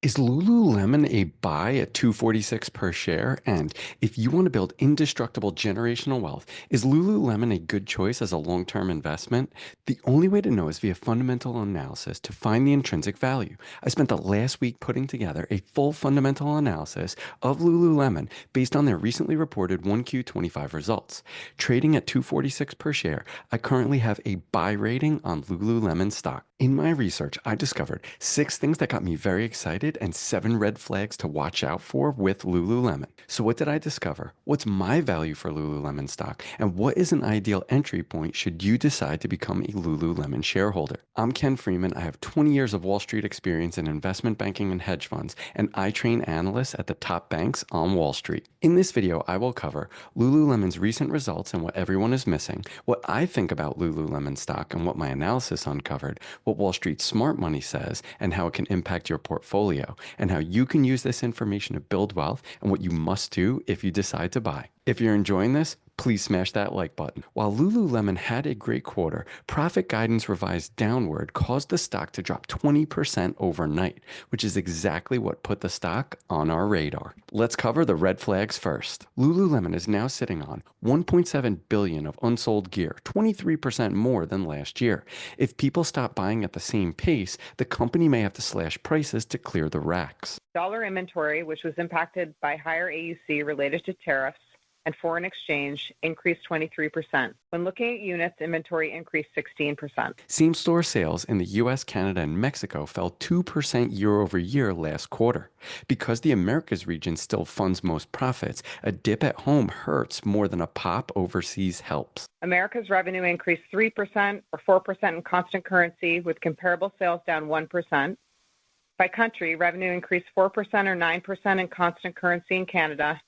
Is Lululemon a buy at 246 per share? And if you want to build indestructible generational wealth, is Lululemon a good choice as a long-term investment? The only way to know is via fundamental analysis to find the intrinsic value. I spent the last week putting together a full fundamental analysis of Lululemon based on their recently reported 1Q25 results. Trading at 246 per share, I currently have a buy rating on Lululemon stock. In my research, I discovered 6 things that got me very excited and 7 red flags to watch out for with Lululemon. So what did I discover? What's my value for Lululemon stock? And what is an ideal entry point should you decide to become a Lululemon shareholder? I'm Ken Freeman. I have 20 years of Wall Street experience in investment banking and hedge funds, and I train analysts at the top banks on Wall Street. In this video, I will cover Lululemon's recent results and what everyone is missing, what I think about Lululemon stock and what my analysis uncovered, what Wall Street smart money says and how it can impact your portfolio, and how you can use this information to build wealth and what you must do if you decide to buy. If you're enjoying this, please smash that like button. While Lululemon had a great quarter, profit guidance revised downward caused the stock to drop 20% overnight, which is exactly what put the stock on our radar. Let's cover the red flags first. Lululemon is now sitting on 1.7 billion of unsold gear, 23% more than last year. If people stop buying at the same pace, the company may have to slash prices to clear the racks. Dollar inventory, which was impacted by higher AUC related to tariffs and foreign exchange, increased 23%. When looking at units, inventory increased 16%. Same-store sales in the US, Canada, and Mexico fell 2% year over year last quarter. Because the Americas region still funds most profits, a dip at home hurts more than a pop overseas helps. America's revenue increased 3% or 4% in constant currency, with comparable sales down 1%. By country, revenue increased 4% or 9% in constant currency in Canada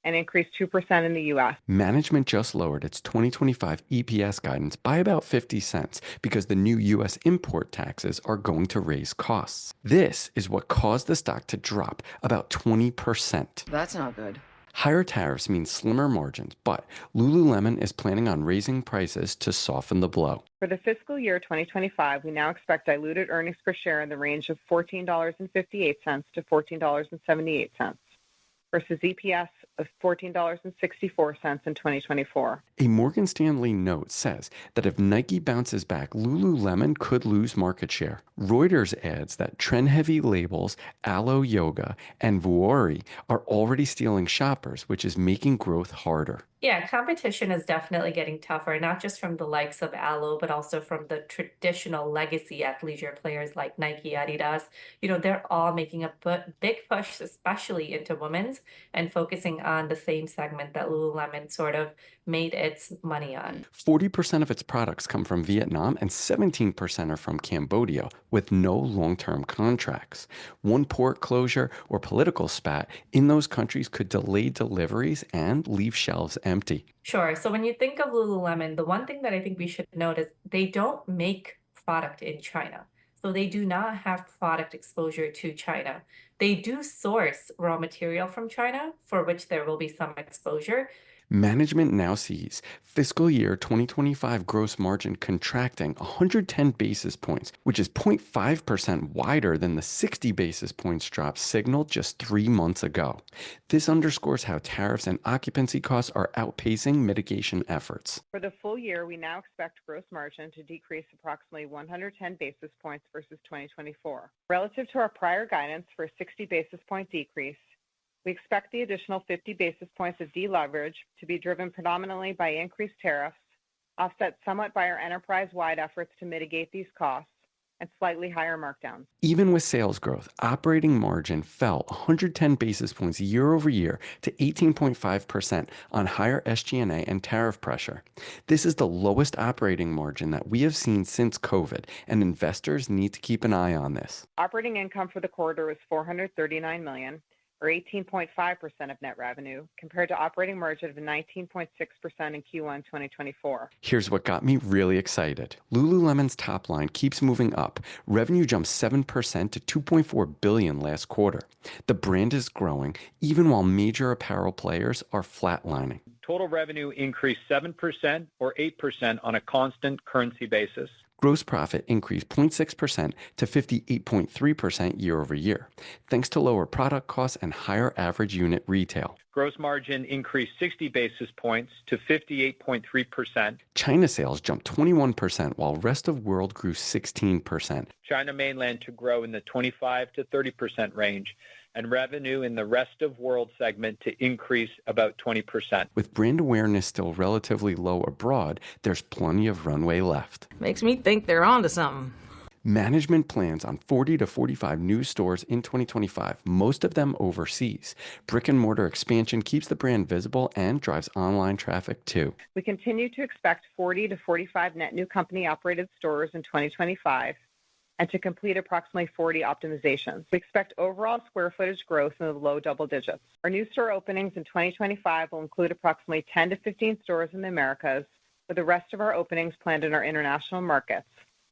and increased 2% in the U.S. Management just lowered its 2025 EPS guidance by about 50 cents because the new U.S. import taxes are going to raise costs. This is what caused the stock to drop about 20%. That's not good. Higher tariffs mean slimmer margins, but Lululemon is planning on raising prices to soften the blow. For the fiscal year 2025, we now expect diluted earnings per share in the range of $14.58 to $14.78 versus EPS of $14.64 in 2024. A Morgan Stanley note says that if Nike bounces back, Lululemon could lose market share. Reuters adds that trend-heavy labels Alo Yoga and Vuori are already stealing shoppers, which is making growth harder. Yeah, competition is definitely getting tougher, not just from the likes of Alo, but also from the traditional legacy athleisure players like Nike, Adidas. They're all making a big push, especially into women's, and focusing on the same segment that Lululemon sort of made its money on. 40% of its products come from Vietnam and 17% are from Cambodia with no long-term contracts. One port closure or political spat in those countries could delay deliveries and leave shelves empty. Sure. So when you think of Lululemon, the one thing that I think we should note is they don't make product in China. So they do not have product exposure to China. They do source raw material from China, for which there will be some exposure. Management now sees fiscal year 2025 gross margin contracting 110 basis points, which is 0.5% wider than the 60 basis points drop signaled just 3 months ago. This underscores how tariffs and occupancy costs are outpacing mitigation efforts. For the full year, we now expect gross margin to decrease approximately 110 basis points versus 2024. Relative to our prior guidance for a 60 basis point decrease, we expect the additional 50 basis points of deleverage to be driven predominantly by increased tariffs, offset somewhat by our enterprise-wide efforts to mitigate these costs, and slightly higher markdowns. Even with sales growth, operating margin fell 110 basis points year over year to 18.5% on higher SG&A and tariff pressure. This is the lowest operating margin that we have seen since COVID, and investors need to keep an eye on this. Operating income for the quarter was $439 million, or 18.5% of net revenue, compared to operating margin of 19.6% in Q1 2024. Here's what got me really excited. Lululemon's top line keeps moving up. Revenue jumped 7% to $2.4 billion last quarter. The brand is growing, even while major apparel players are flatlining. Total revenue increased 7% or 8% on a constant currency basis. Gross profit increased 0.6% to 58.3% year over year, thanks to lower product costs and higher average unit retail. Gross margin increased 60 basis points to 58.3%. China sales jumped 21%, while rest of world grew 16%. China mainland to grow in the 25 to 30% range, and revenue in the rest of world segment to increase about 20%. With brand awareness still relatively low abroad, there's plenty of runway left. Makes me think they're onto something. Management plans on 40 to 45 new stores in 2025, most of them overseas. Brick and mortar expansion keeps the brand visible and drives online traffic too. We continue to expect 40 to 45 net new company-operated stores in 2025 and to complete approximately 40 optimizations. We expect overall square footage growth in the low double digits. Our new store openings in 2025 will include approximately 10 to 15 stores in the Americas, with the rest of our openings planned in our international markets,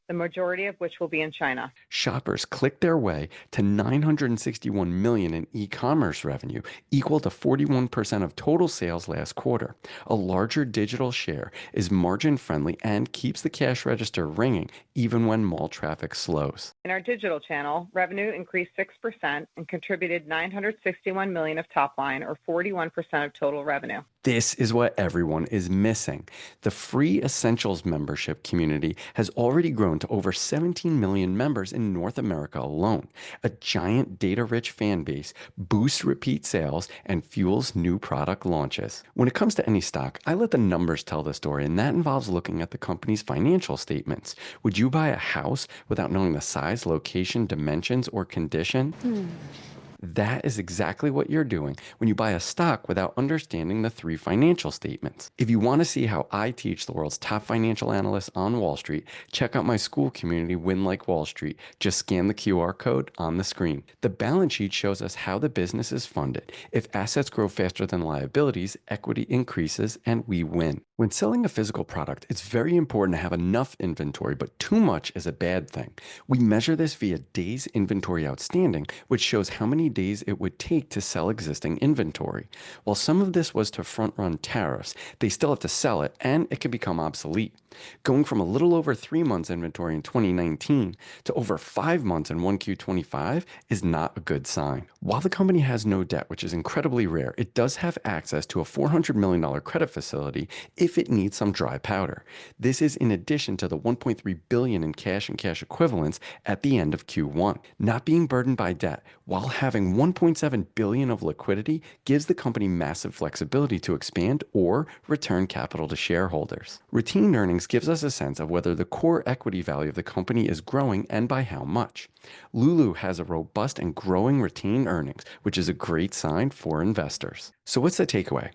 the majority of which will be in China. Shoppers clicked their way to $961 million in e-commerce revenue, equal to 41% of total sales last quarter. A larger digital share is margin-friendly and keeps the cash register ringing even when mall traffic slows. In our digital channel, revenue increased 6% and contributed $961 million of top line, or 41% of total revenue. This is what everyone is missing. The free Essentials membership community has already grown to over 17 million members in North America alone. A giant data-rich fan base boosts repeat sales and fuels new product launches. When it comes to any stock, I let the numbers tell the story, and that involves looking at the company's financial statements. Would you buy a house without knowing the size, location, dimensions, or condition? That is exactly what you're doing when you buy a stock without understanding the three financial statements. If you want to see how I teach the world's top financial analysts on Wall Street, check out my school community, Win Like Wall Street. Just scan the QR code on the screen. The balance sheet shows us how the business is funded. If assets grow faster than liabilities, equity increases and we win. When selling a physical product, it's very important to have enough inventory, but too much is a bad thing. We measure this via days inventory outstanding, which shows how many days it would take to sell existing inventory. While some of this was to front-run tariffs, they still have to sell it, and it can become obsolete. Going from a little over 3 months inventory in 2019 to over 5 months in 1Q25 is not a good sign. While the company has no debt, which is incredibly rare, it does have access to a $400 million credit facility if it needs some dry powder. This is in addition to the $1.3 billion in cash and cash equivalents at the end of Q1. Not being burdened by debt while having $1.7 billion of liquidity gives the company massive flexibility to expand or return capital to shareholders. Retained earnings gives us a sense of whether the core equity value of the company is growing and by how much. Lulu has a robust and growing retained earnings, which is a great sign for investors. So what's the takeaway?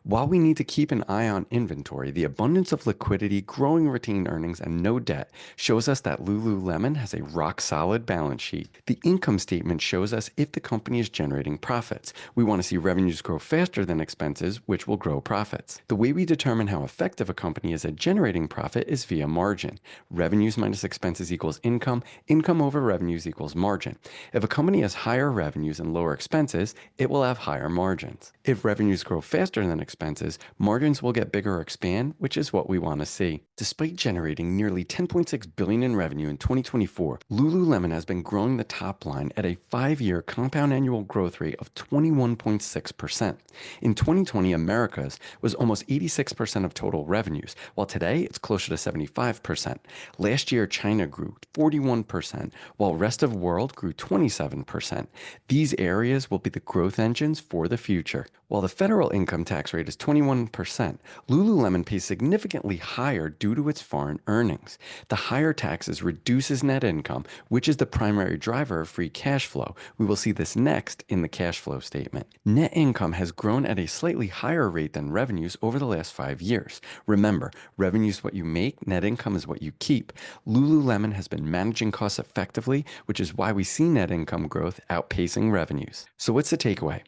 While we need to keep an eye on inventory, the abundance of liquidity, growing retained earnings, and no debt shows us that Lululemon has a rock-solid balance sheet. The income statement shows us if the company is generating profits. We want to see revenues grow faster than expenses, which will grow profits. The way we determine how effective a company is at generating profit is via margin. Revenues minus expenses equals income. Income over revenues equals margin. If a company has higher revenues and lower expenses, it will have higher margins. If revenues grow faster than expenses, margins will get bigger or expand, which is what we want to see. Despite generating nearly $10.6 billion in revenue in 2024, Lululemon has been growing the top line at a 5-year compound annual growth rate of 21.6%. In 2020, Americas was almost 86% of total revenues, while today it's closer to 75%. Last year, China grew 41%, while rest of world grew 27%. These areas will be the growth engines for the future. While the federal income tax rate is 21%, Lululemon pays significantly higher due to its foreign earnings. The higher taxes reduces net income, which is the primary driver of free cash flow. We will see this next in the cash flow statement. Net income has grown at a slightly higher rate than revenues over the last 5 years. Remember, revenue is what you make, net income is what you keep. Lululemon has been managing costs effectively, which is why we see net income growth outpacing revenues. So what's the takeaway?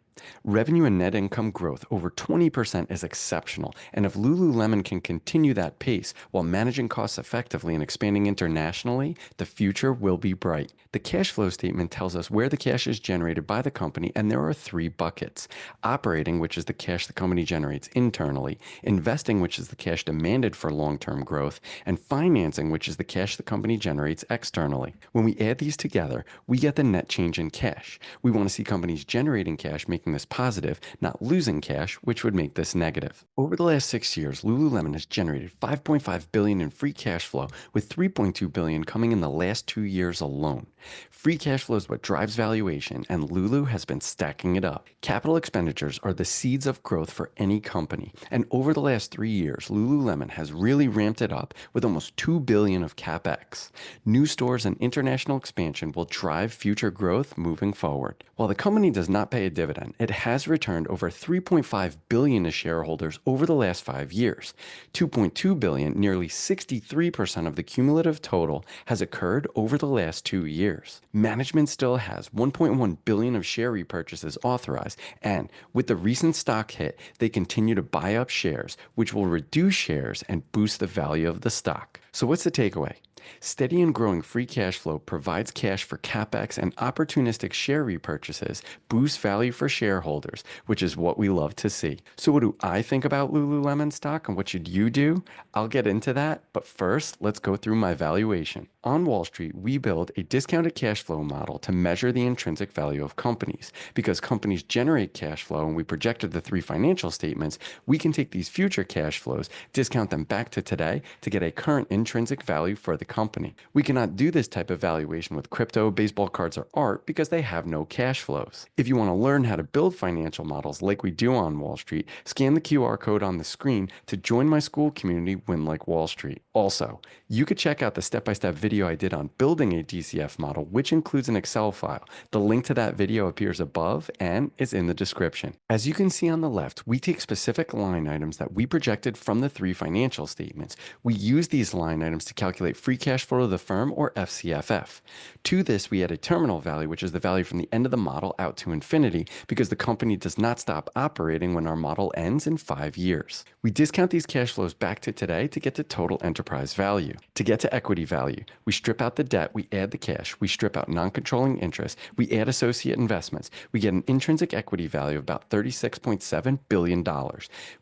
Revenue and net income growth over 20% is exceptional, and if Lululemon can continue that pace while managing costs effectively and expanding internationally, the future will be bright. The cash flow statement tells us where the cash is generated by the company, and there are three buckets. Operating, which is the cash the company generates internally, investing, which is the cash demanded for long-term growth, and financing, which is the cash the company generates externally. When we add these together, we get the net change in cash. We want to see companies generating cash making this positive, not losing cash, which would make this negative. Over the last 6 years, Lululemon has generated $5.5 billion in free cash flow, with $3.2 billion coming in the last 2 years alone. Free cash flow is what drives valuation, and Lulu has been stacking it up. Capital expenditures are the seeds of growth for any company, and over the last 3 years, Lululemon has really ramped it up with almost $2 billion of CapEx. New stores and international expansion will drive future growth moving forward. While the company does not pay a dividend, it has returned over $3.5 billion to shareholders over the last 5 years. $2.2 billion, nearly 63% of the cumulative total, has occurred over the last 2 years. Management still has $1.1 billion of share repurchases authorized, and with the recent stock hit, they continue to buy up shares, which will reduce shares and boost the value of the stock. So what's the takeaway? Steady and growing free cash flow provides cash for CapEx, and opportunistic share repurchases boost value for shareholders, which is what we love to see. So what do I think about Lululemon stock, and what should you do? I'll get into that, but first, let's go through my valuation. On Wall Street, we build a discounted cash flow model to measure the intrinsic value of companies. Because companies generate cash flow and we projected the 3 financial statements, we can take these future cash flows, discount them back to today to get a current intrinsic value for the company. We cannot do this type of valuation with crypto, baseball cards, or art because they have no cash flows. If you want to learn how to build financial models like we do on Wall Street, scan the QR code on the screen to join my school community, Win Like Wall Street. Also, you could check out the step-by-step video I did on building a DCF model, which includes an Excel file. The link to that video appears above and is in the description. As you can see on the left, we take specific line items that we projected from the 3 financial statements. We use these line items to calculate free cash flow of the firm, or FCFF. To this, we add a terminal value, which is the value from the end of the model out to infinity, because the company does not stop operating when our model ends in 5 years. We discount these cash flows back to today to get to total enterprise value. To get to equity value, we strip out the debt, we add the cash, we strip out non-controlling interest, we add associate investments. We get an intrinsic equity value of about $36.7 billion.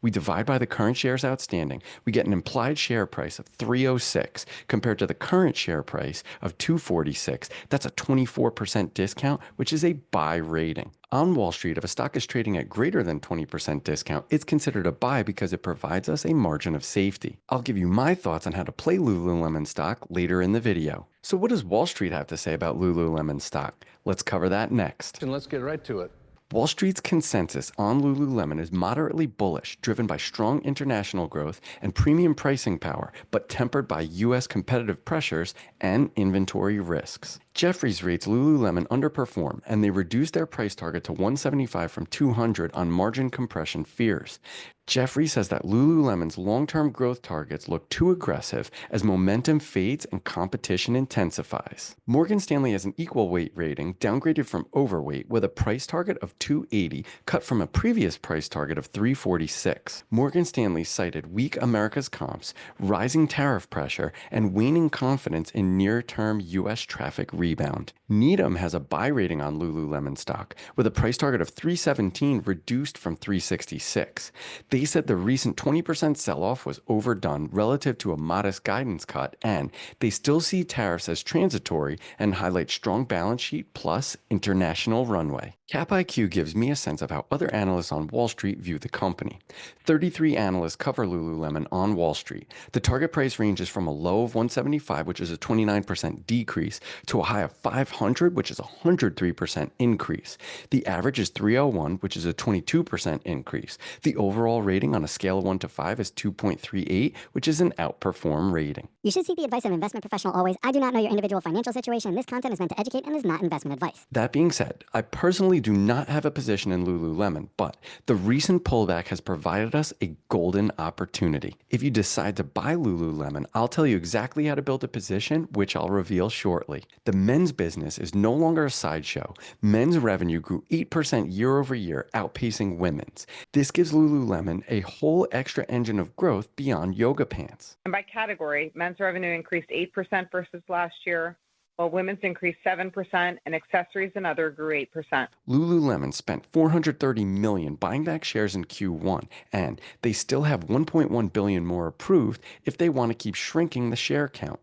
We divide by the current shares outstanding. We get an implied share price of 306 compared to the current share price of 246. That's a 24% discount, which is a buy rating. On Wall Street, if a stock is trading at greater than 20% discount, it's considered a buy because it provides us a margin of safety. I'll give you my thoughts on how to play Lululemon stock later in the video. So what does Wall Street have to say about Lululemon stock? Let's cover that next. And let's get right to it. Wall Street's consensus on Lululemon is moderately bullish, driven by strong international growth and premium pricing power, but tempered by U.S. competitive pressures and inventory risks. Jefferies rates Lululemon underperform, and they reduced their price target to $175 from $200 on margin compression fears. Jefferies says that Lululemon's long-term growth targets look too aggressive as momentum fades and competition intensifies. Morgan Stanley has an equal weight rating, downgraded from overweight, with a price target of $280, cut from a previous price target of $346. Morgan Stanley cited weak America's comps, rising tariff pressure, and waning confidence in near-term U.S. traffic rebound. Needham has a buy rating on Lululemon stock, with a price target of $317 reduced from $366. They said the recent 20% sell-off was overdone relative to a modest guidance cut, and they still see tariffs as transitory and highlight strong balance sheet plus international runway. CapIQ gives me a sense of how other analysts on Wall Street view the company. 33 analysts cover Lululemon on Wall Street. The target price ranges from a low of 175, which is a 29% decrease, to a high of 500, which is a 103% increase. The average is 301, which is a 22% increase. The overall rating on a scale of 1 to 5 is 2.38, which is an outperform rating. You should seek the advice of an investment professional always. I do not know your individual financial situation. This content is meant to educate and is not investment advice. That being said, I personally do not have a position in Lululemon, but the recent pullback has provided us a golden opportunity. If you decide to buy Lululemon, I'll tell you exactly how to build a position, which I'll reveal shortly. The men's business is no longer a sideshow. Men's revenue grew 8% year over year, outpacing women's. This gives Lululemon a whole extra engine of growth beyond yoga pants. And by category, men's revenue increased 8% versus last year, while women's increased 7% and accessories and other grew 8%. Lululemon spent $430 million buying back shares in Q1, and they still have $1.1 billion more approved if they want to keep shrinking the share count.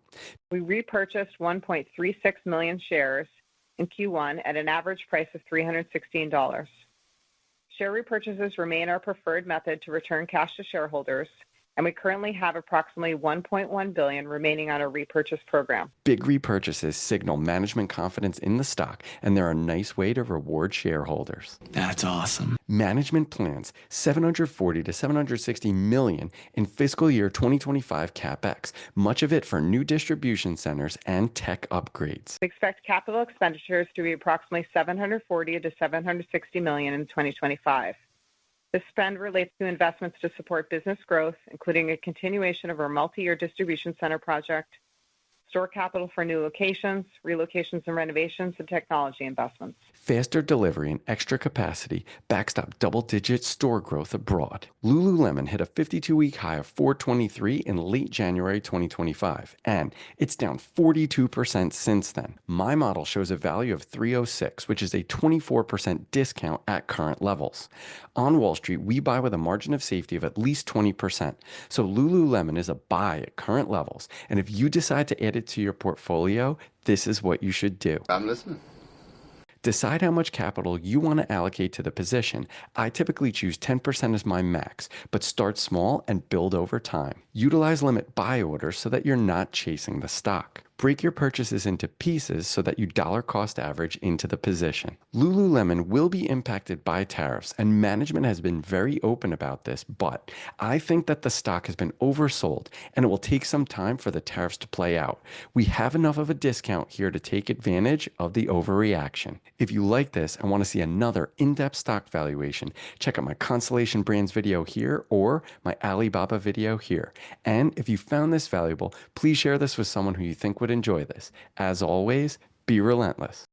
We repurchased 1.36 million shares in Q1 at an average price of $316. Share repurchases remain our preferred method to return cash to shareholders, and we currently have approximately $1.1 billion remaining on our repurchase program. Big repurchases signal management confidence in the stock, and they're a nice way to reward shareholders. That's awesome. Management plans $740 to $760 million in fiscal year 2025 CapEx, much of it for new distribution centers and tech upgrades. We expect capital expenditures to be approximately $740 to $760 million in 2025. This spend relates to investments to support business growth, including a continuation of our multi-year distribution center project, store capital for new locations, relocations and renovations, and technology investments. Faster delivery and extra capacity backstop double-digit store growth abroad. Lululemon hit a 52-week high of 423 in late January 2025, and it's down 42% since then. My model shows a value of 306, which is a 24% discount at current levels. On Wall Street, we buy with a margin of safety of at least 20%, so Lululemon is a buy at current levels, and if you decide to add it to your portfolio, this is what you should do. I'm listening. Decide how much capital you want to allocate to the position. I typically choose 10% as my max, but start small and build over time. Utilize limit buy orders so that you're not chasing the stock. Break your purchases into pieces so that you dollar cost average into the position. Lululemon will be impacted by tariffs, and management has been very open about this, but I think that the stock has been oversold and it will take some time for the tariffs to play out. We have enough of a discount here to take advantage of the overreaction. If you like this and want to see another in-depth stock valuation, check out my Constellation Brands video here or my Alibaba video here. And if you found this valuable, please share this with someone who you think would enjoy this. As always, be relentless.